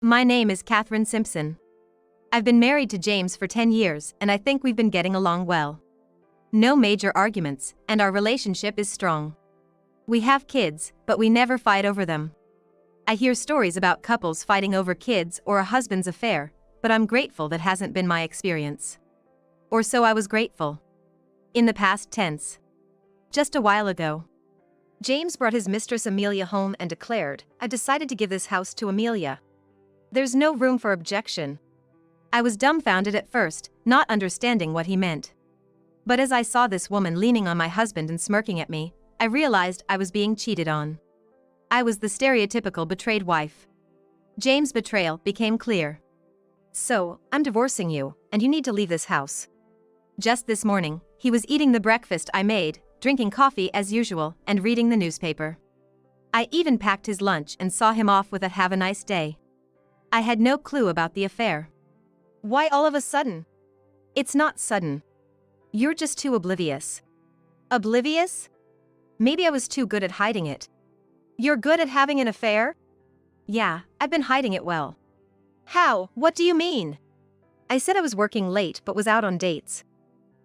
My name is Catherine Simpson. I've been married to James for 10 years and I think we've been getting along well. No major arguments, and our relationship is strong. We have kids, but we never fight over them. I hear stories about couples fighting over kids or a husband's affair, but I'm grateful that hasn't been my experience. Or so I was grateful. In the past tense. Just a while ago, James brought his mistress Amelia home and declared, "I decided to give this house to Amelia." There's no room for objection. I was dumbfounded at first, not understanding what he meant. But as I saw this woman leaning on my husband and smirking at me, I realized I was being cheated on. I was the stereotypical betrayed wife. James' betrayal became clear. "So, I'm divorcing you, and you need to leave this house." Just this morning, he was eating the breakfast I made, drinking coffee as usual, and reading the newspaper. I even packed his lunch and saw him off with a "have a nice day." I had no clue about the affair. Why all of a sudden? It's not sudden. You're just too oblivious. Oblivious? Maybe I was too good at hiding it. You're good at having an affair? Yeah, I've been hiding it well. How? What do you mean? I said I was working late but was out on dates.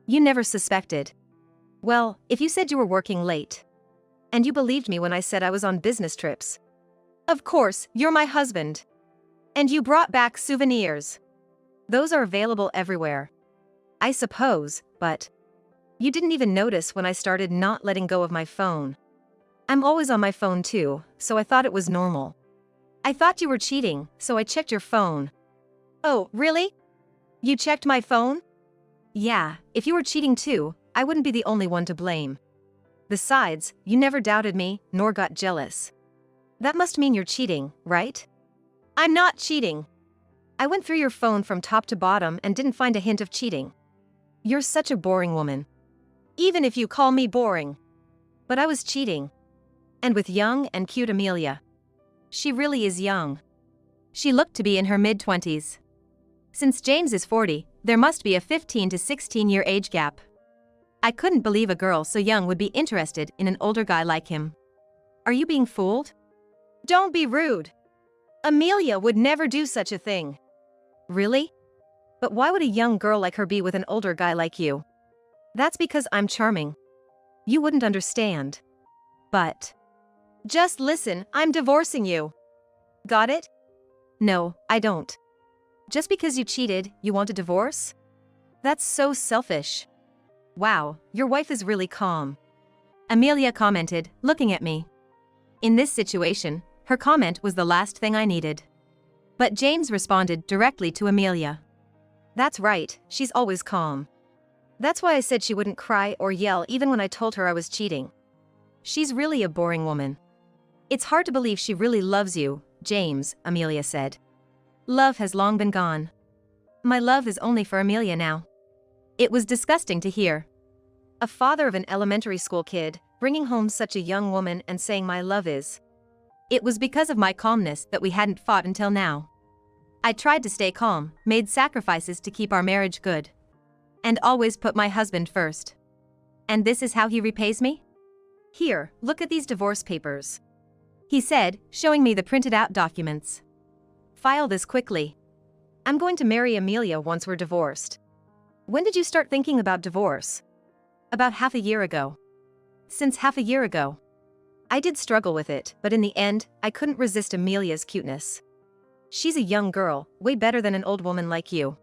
You never suspected. Well, if you said you were working late. And you believed me when I said I was on business trips. Of course, you're my husband. And you brought back souvenirs. Those are available everywhere. I suppose, but you didn't even notice when I started not letting go of my phone. I'm always on my phone too, so I thought it was normal. I thought you were cheating, so I checked your phone. Oh, really? You checked my phone? Yeah, if you were cheating too, I wouldn't be the only one to blame. Besides, you never doubted me, nor got jealous. That must mean you're cheating, right? I'm not cheating. I went through your phone from top to bottom and didn't find a hint of cheating. You're such a boring woman. Even if you call me boring. But I was cheating. And with young and cute Amelia. She really is young. She looked to be in her mid-20s. Since James is 40, there must be a 15 to 16-year age gap. I couldn't believe a girl so young would be interested in an older guy like him. Are you being fooled? Don't be rude. Amelia would never do such a thing. Really? But why would a young girl like her be with an older guy like you? That's because I'm charming. You wouldn't understand. But just listen, I'm divorcing you. Got it? No, I don't. Just because you cheated, you want a divorce? That's so selfish. Wow, your wife is really calm. Amelia commented, looking at me. In this situation, her comment was the last thing I needed. But James responded directly to Amelia. That's right, she's always calm. That's why I said she wouldn't cry or yell even when I told her I was cheating. She's really a boring woman. It's hard to believe she really loves you, James, Amelia said. Love has long been gone. My love is only for Amelia now. It was disgusting to hear. A father of an elementary school kid, bringing home such a young woman and saying my love is. It was because of my calmness that we hadn't fought until now. I tried to stay calm, made sacrifices to keep our marriage good. And always put my husband first. And this is how he repays me? Here, look at these divorce papers. He said, showing me the printed out documents. File this quickly. I'm going to marry Amelia once we're divorced. When did you start thinking about divorce? About half a year ago. Since half a year ago. I did struggle with it, but in the end, I couldn't resist Amelia's cuteness. She's a young girl, way better than an old woman like you.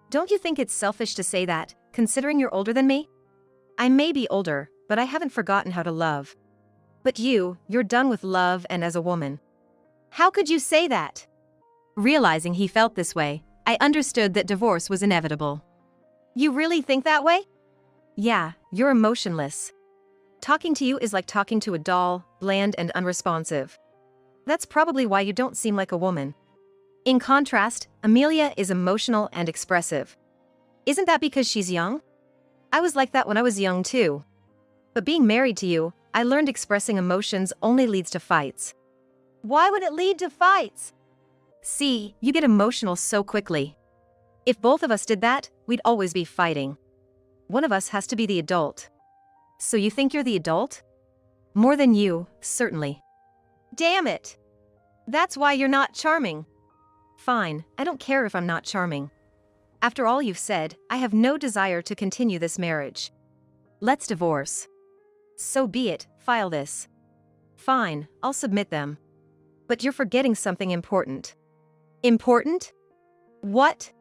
Don't you think it's selfish to say that, considering you're older than me? I may be older, but I haven't forgotten how to love. But you're done with love and as a woman. How could you say that? Realizing he felt this way, I understood that divorce was inevitable. You really think that way? Yeah, you're emotionless. Talking to you is like talking to a doll, bland and unresponsive. That's probably why you don't seem like a woman. In contrast, Amelia is emotional and expressive. Isn't that because she's young? I was like that when I was young too. But being married to you, I learned expressing emotions only leads to fights. Why would it lead to fights? See, you get emotional so quickly. If both of us did that, we'd always be fighting. One of us has to be the adult. So you think you're the adult? More than you, certainly. Damn it! That's why you're not charming. Fine, I don't care if I'm not charming. After all you've said, I have no desire to continue this marriage. Let's divorce. So be it, file this. Fine, I'll submit them. But you're forgetting something important. Important? What?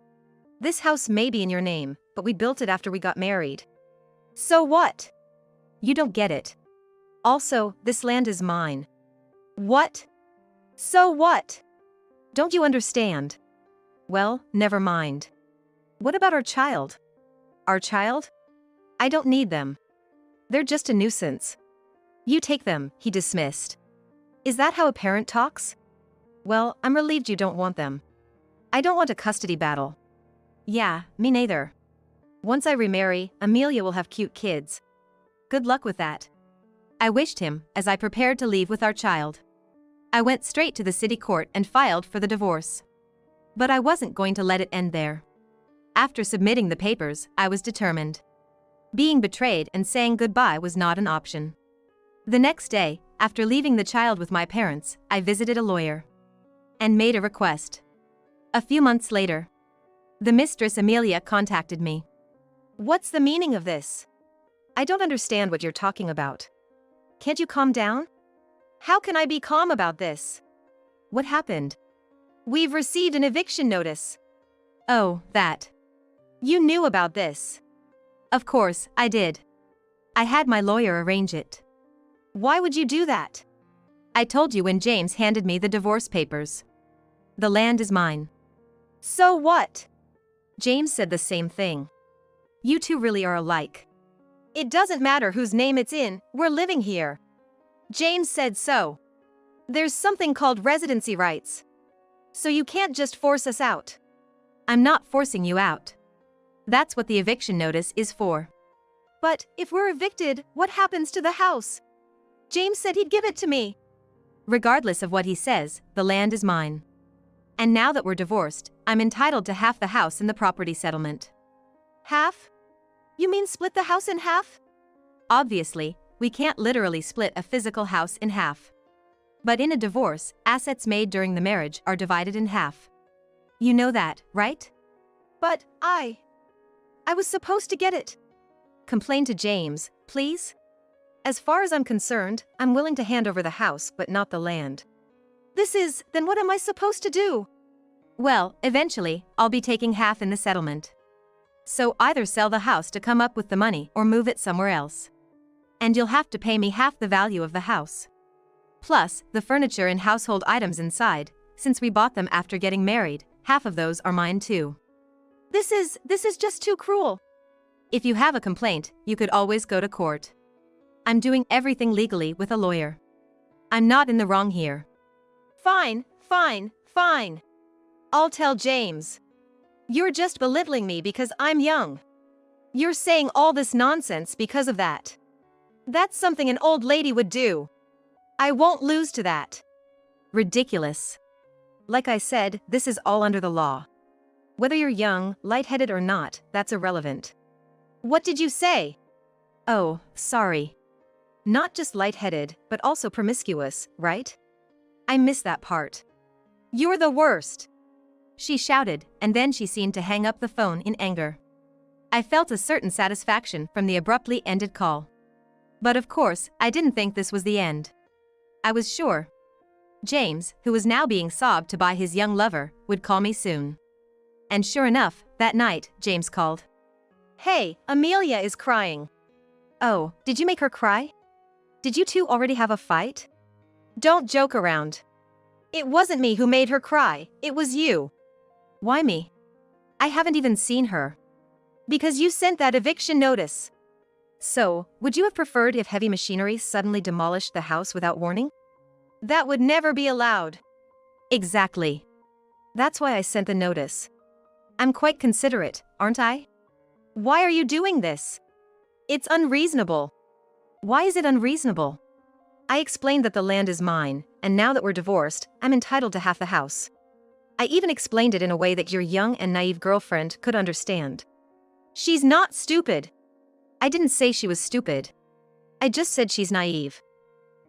This house may be in your name, but we built it after we got married. So what? You don't get it. Also, this land is mine. What? So what? Don't you understand? Well, never mind. What about our child? Our child? I don't need them. They're just a nuisance. You take them, he dismissed. Is that how a parent talks? Well, I'm relieved you don't want them. I don't want a custody battle. Yeah, me neither. Once I remarry, Amelia will have cute kids. Good luck with that. I wished him, as I prepared to leave with our child. I went straight to the city court and filed for the divorce. But I wasn't going to let it end there. After submitting the papers, I was determined. Being betrayed and saying goodbye was not an option. The next day, after leaving the child with my parents, I visited a lawyer and made a request. A few months later, the mistress Amelia contacted me. What's the meaning of this? I don't understand what you're talking about. Can't you calm down? How can I be calm about this? What happened? We've received an eviction notice. Oh, that. You knew about this. Of course, I did. I had my lawyer arrange it. Why would you do that? I told you when James handed me the divorce papers. The land is mine. So what? James said the same thing. You two really are alike. It doesn't matter whose name it's in, we're living here. James said so. There's something called residency rights. So you can't just force us out. I'm not forcing you out. That's what the eviction notice is for. But if we're evicted, what happens to the house? James said he'd give it to me. Regardless of what he says, the land is mine. And now that we're divorced, I'm entitled to half the house in the property settlement. Half? You mean split the house in half? Obviously, we can't literally split a physical house in half. But in a divorce, assets made during the marriage are divided in half. You know that, right? But I was supposed to get it. Complain to James, please. As far as I'm concerned, I'm willing to hand over the house but not the land. Then what am I supposed to do? Well, eventually, I'll be taking half in the settlement. So either sell the house to come up with the money or move it somewhere else. And you'll have to pay me half the value of the house. Plus, the furniture and household items inside, since we bought them after getting married, half of those are mine too. This is just too cruel. If you have a complaint, you could always go to court. I'm doing everything legally with a lawyer. I'm not in the wrong here. Fine. I'll tell James. You're just belittling me because I'm young. You're saying all this nonsense because of that. That's something an old lady would do. I won't lose to that. Ridiculous. Like I said, this is all under the law. Whether you're young, lightheaded or not, that's irrelevant. What did you say? Oh, sorry. Not just lightheaded, but also promiscuous, right? I missed that part. You're the worst. She shouted, and then she seemed to hang up the phone in anger. I felt a certain satisfaction from the abruptly ended call. But of course, I didn't think this was the end. I was sure James, who was now being sobbed to by his young lover, would call me soon. And sure enough, that night, James called. Hey, Amelia is crying. Oh, did you make her cry? Did you two already have a fight? Don't joke around. It wasn't me who made her cry, it was you. Why me? I haven't even seen her. Because you sent that eviction notice. So, would you have preferred if heavy machinery suddenly demolished the house without warning? That would never be allowed. Exactly. That's why I sent the notice. I'm quite considerate, aren't I? Why are you doing this? It's unreasonable. Why is it unreasonable? I explained that the land is mine, and now that we're divorced, I'm entitled to half the house. I even explained it in a way that your young and naive girlfriend could understand. She's not stupid. I didn't say she was stupid. I just said she's naive.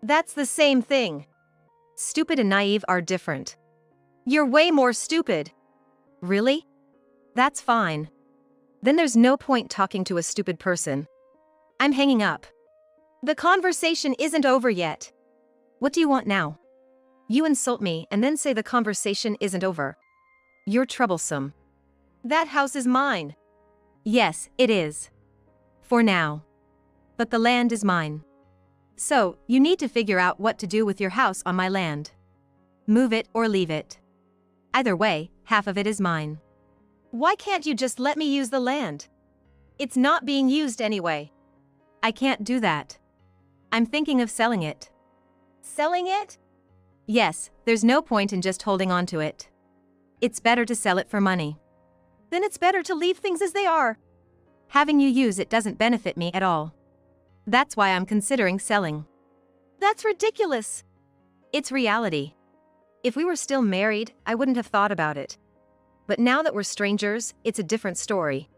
That's the same thing. Stupid and naive are different. You're way more stupid. Really? That's fine. Then there's no point talking to a stupid person. I'm hanging up. The conversation isn't over yet. What do you want now? You insult me and then say the conversation isn't over. You're troublesome. That house is mine. Yes, it is. For now. But the land is mine. So, you need to figure out what to do with your house on my land. Move it or leave it. Either way, half of it is mine. Why can't you just let me use the land? It's not being used anyway. I can't do that. I'm thinking of selling it. Selling it? Yes, there's no point in just holding on to it. It's better to sell it for money. Then it's better to leave things as they are. Having you use it doesn't benefit me at all. That's why I'm considering selling. That's ridiculous. It's reality. If we were still married, I wouldn't have thought about it. But now that we're strangers, it's a different story.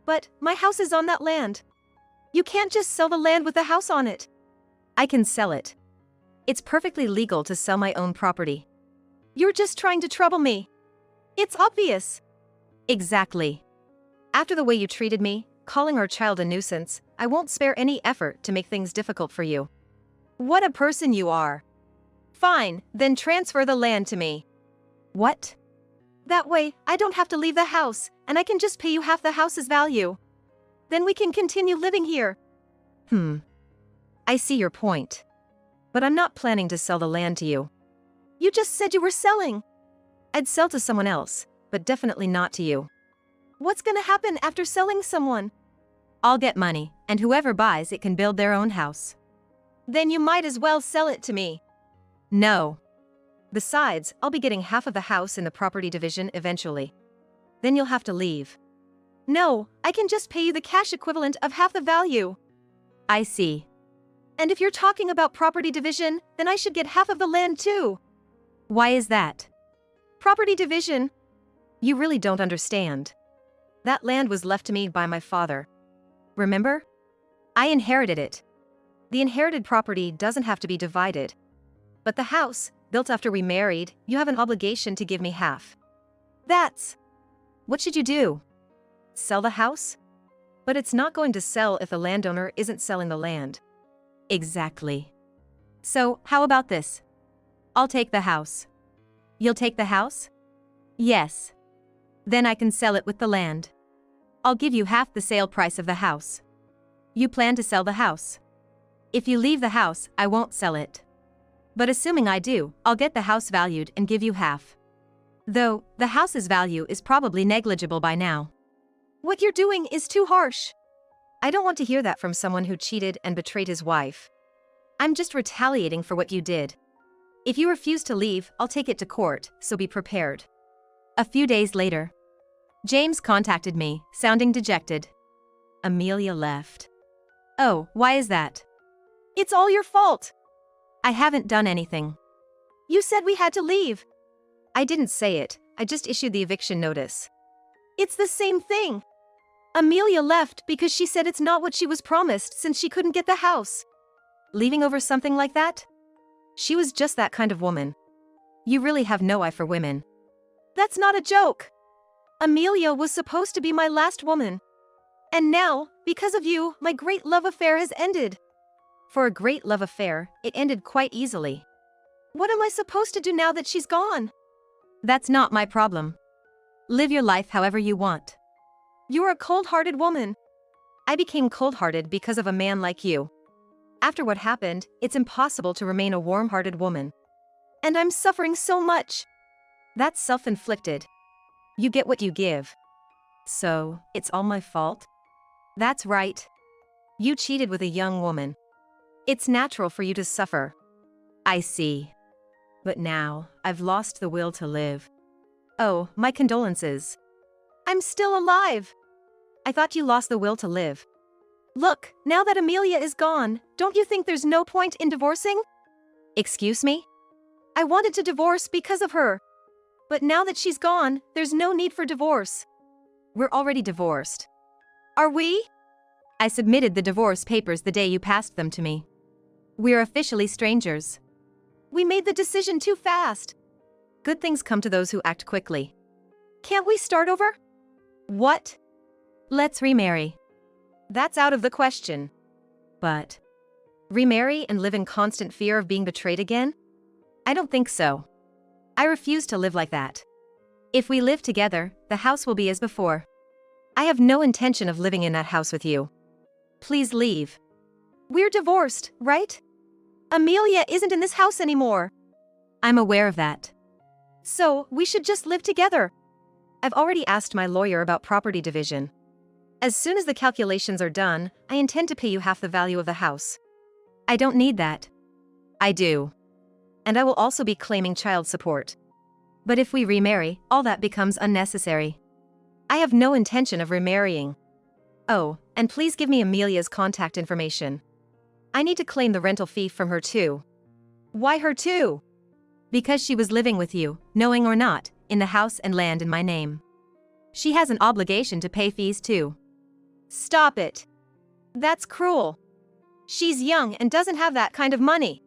But my house is on that land. You can't just sell the land with the house on it. I can sell it. It's perfectly legal to sell my own property. You're just trying to trouble me. It's obvious. Exactly. After the way you treated me, calling our child a nuisance, I won't spare any effort to make things difficult for you. What a person you are. Fine, then transfer the land to me. What? That way, I don't have to leave the house, and I can just pay you half the house's value. Then we can continue living here. I see your point. But I'm not planning to sell the land to you. You just said you were selling. I'd sell to someone else, but definitely not to you. What's gonna happen after selling someone? I'll get money, and whoever buys it can build their own house. Then you might as well sell it to me. No. Besides, I'll be getting half of the house in the property division eventually. Then you'll have to leave. No, I can just pay you the cash equivalent of half the value. I see. And if you're talking about property division, then I should get half of the land too. Why is that? Property division. You really don't understand. That land was left to me by my father. Remember? I inherited it. The inherited property doesn't have to be divided. But the house, built after we married, you have an obligation to give me half. That's... What should you do? Sell the house? But it's not going to sell if the landowner isn't selling the land. Exactly. So, how about this? I'll take the house. You'll take the house? Yes. Then I can sell it with the land. I'll give you half the sale price of the house. You plan to sell the house. If you leave the house, I won't sell it. But assuming I do, I'll get the house valued and give you half. Though, the house's value is probably negligible by now. What you're doing is too harsh. I don't want to hear that from someone who cheated and betrayed his wife. I'm just retaliating for what you did. If you refuse to leave, I'll take it to court, so be prepared. A few days later, James contacted me, sounding dejected. Amelia left. Oh, why is that? It's all your fault. I haven't done anything. You said we had to leave. I didn't say it, I just issued the eviction notice. It's the same thing. Amelia left because she said it's not what she was promised since she couldn't get the house. Leaving over something like that? She was just that kind of woman. You really have no eye for women. That's not a joke. Amelia was supposed to be my last woman. And now, because of you, my great love affair has ended. For a great love affair, it ended quite easily. What am I supposed to do now that she's gone? That's not my problem. Live your life however you want. You're a cold-hearted woman. I became cold-hearted because of a man like you. After what happened, it's impossible to remain a warm-hearted woman. And I'm suffering so much. That's self-inflicted. You get what you give. So, it's all my fault? That's right. You cheated with a young woman. It's natural for you to suffer. I see. But now, I've lost the will to live. Oh, my condolences. I'm still alive. I thought you lost the will to live. Look, now that Amelia is gone, don't you think there's no point in divorcing? Excuse me? I wanted to divorce because of her. But now that she's gone, there's no need for divorce. We're already divorced. Are we? I submitted the divorce papers the day you passed them to me. We're officially strangers. We made the decision too fast. Good things come to those who act quickly. Can't we start over? What? Let's remarry. That's out of the question. But remarry and live in constant fear of being betrayed again? I don't think so. I refuse to live like that. If we live together, the house will be as before. I have no intention of living in that house with you. Please leave. We're divorced, right? Amelia isn't in this house anymore. I'm aware of that. So, we should just live together. I've already asked my lawyer about property division. As soon as the calculations are done, I intend to pay you half the value of the house. I don't need that. I do. And I will also be claiming child support. But if we remarry, all that becomes unnecessary. I have no intention of remarrying. Oh, and please give me Amelia's contact information. I need to claim the rental fee from her too. Why her too? Because she was living with you, knowing or not, in the house and land in my name. She has an obligation to pay fees too. Stop it. That's cruel. She's young and doesn't have that kind of money.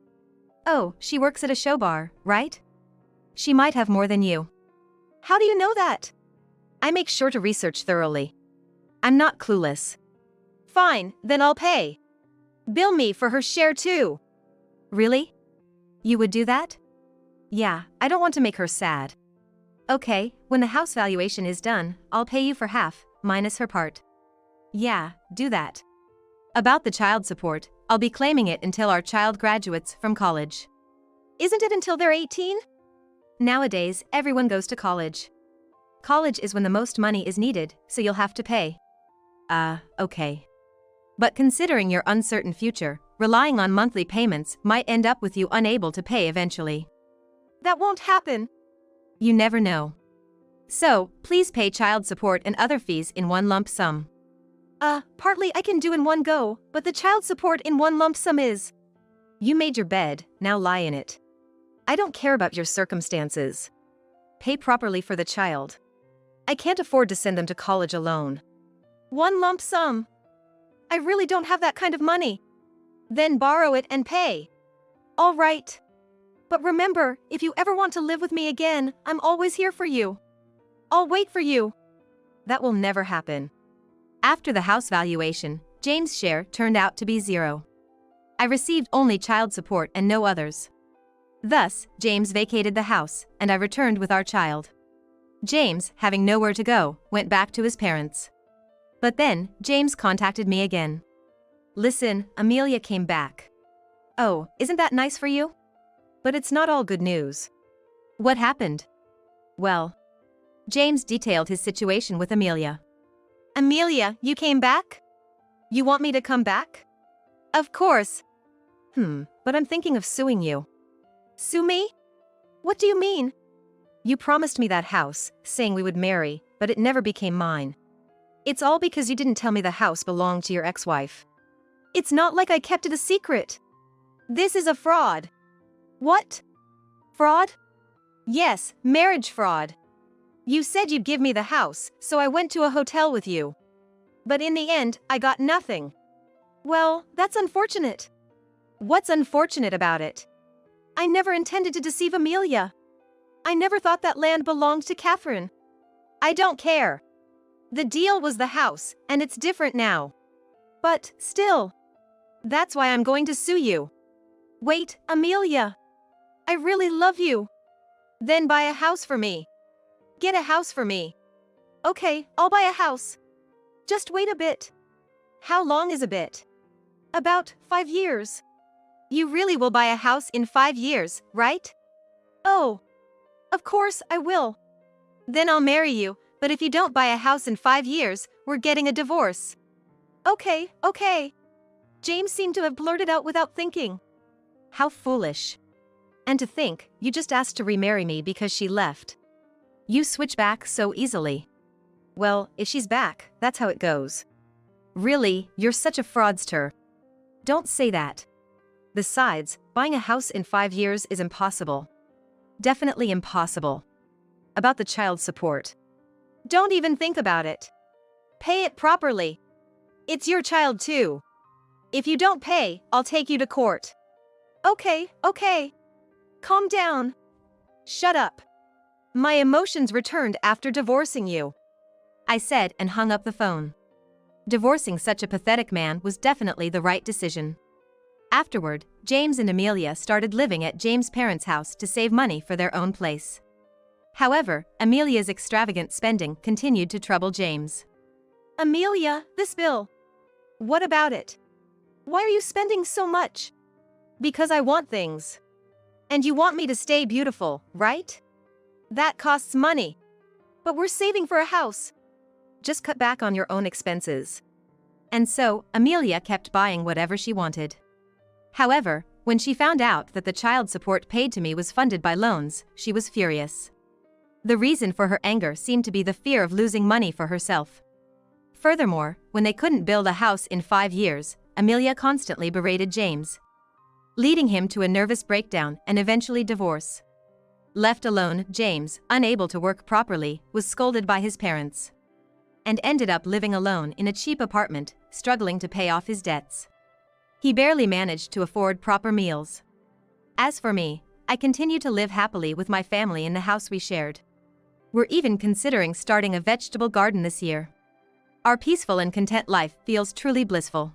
Oh, she works at a show bar, right? She might have more than you. How do you know that? I make sure to research thoroughly. I'm not clueless. Fine, then I'll pay. Bill me for her share too. Really? You would do that? Yeah, I don't want to make her sad. Okay, when the house valuation is done, I'll pay you for half, minus her part. Yeah, do that. About the child support, I'll be claiming it until our child graduates from college. Isn't it until they're 18? Nowadays, everyone goes to college. College is when the most money is needed, so you'll have to pay. Okay. But considering your uncertain future, relying on monthly payments might end up with you unable to pay eventually. That won't happen. You never know. So, please pay child support and other fees in one lump sum. Partly I can do in one go, but the child support in one lump sum is. You made your bed, now lie in it. I don't care about your circumstances. Pay properly for the child. I can't afford to send them to college alone. One lump sum. I really don't have that kind of money. Then borrow it and pay. All right. But remember, if you ever want to live with me again, I'm always here for you. I'll wait for you. That will never happen. After the house valuation, James' share turned out to be 0. I received only child support and no others. Thus, James vacated the house, and I returned with our child. James, having nowhere to go, went back to his parents. But then, James contacted me again. Listen, Amelia came back. Oh, isn't that nice for you? But it's not all good news. What happened? Well, James detailed his situation with Amelia. Amelia, you came back? You want me to come back? Of course. But I'm thinking of suing you. Sue me? What do you mean? You promised me that house, saying we would marry, but it never became mine. It's all because you didn't tell me the house belonged to your ex-wife. It's not like I kept it a secret. This is a fraud. What? Fraud? Yes, marriage fraud. You said you'd give me the house, so I went to a hotel with you. But in the end, I got nothing. Well, that's unfortunate. What's unfortunate about it? I never intended to deceive Amelia. I never thought that land belonged to Catherine. I don't care. The deal was the house, and it's different now. But, still. That's why I'm going to sue you. Wait, Amelia. I really love you. Then buy a house for me. Get a house for me. Okay, I'll buy a house. Just wait a bit. How long is a bit? About 5 years. You really will buy a house in 5 years, right? Oh. Of course I will. Then I'll marry you, but if you don't buy a house in 5 years, we're getting a divorce. Okay. James seemed to have blurted out without thinking. How foolish. And to think, you just asked to remarry me because she left. You switch back so easily. Well, if she's back, that's how it goes. Really, you're such a fraudster. Don't say that. Besides, buying a house in 5 years is impossible. Definitely impossible. About the child support. Don't even think about it. Pay it properly. It's your child too. If you don't pay, I'll take you to court. Okay. Calm down. Shut up. My emotions returned after divorcing you, I said and hung up the phone. Divorcing such a pathetic man was definitely the right decision. Afterward, James and Amelia started living at James' parents' house to save money for their own place. However, Amelia's extravagant spending continued to trouble James. Amelia, this bill. What about it? Why are you spending so much? Because I want things. And you want me to stay beautiful, right? That costs money. But we're saving for a house. Just cut back on your own expenses. And so, Amelia kept buying whatever she wanted. However, when she found out that the child support paid to me was funded by loans, she was furious. The reason for her anger seemed to be the fear of losing money for herself. Furthermore, when they couldn't build a house in 5 years, Amelia constantly berated James, leading him to a nervous breakdown and eventually divorce. Left alone, James, unable to work properly, was scolded by his parents and ended up living alone in a cheap apartment, struggling to pay off his debts. He barely managed to afford proper meals. As for me, I continue to live happily with my family in the house we shared. We're even considering starting a vegetable garden this year. Our peaceful and content life feels truly blissful.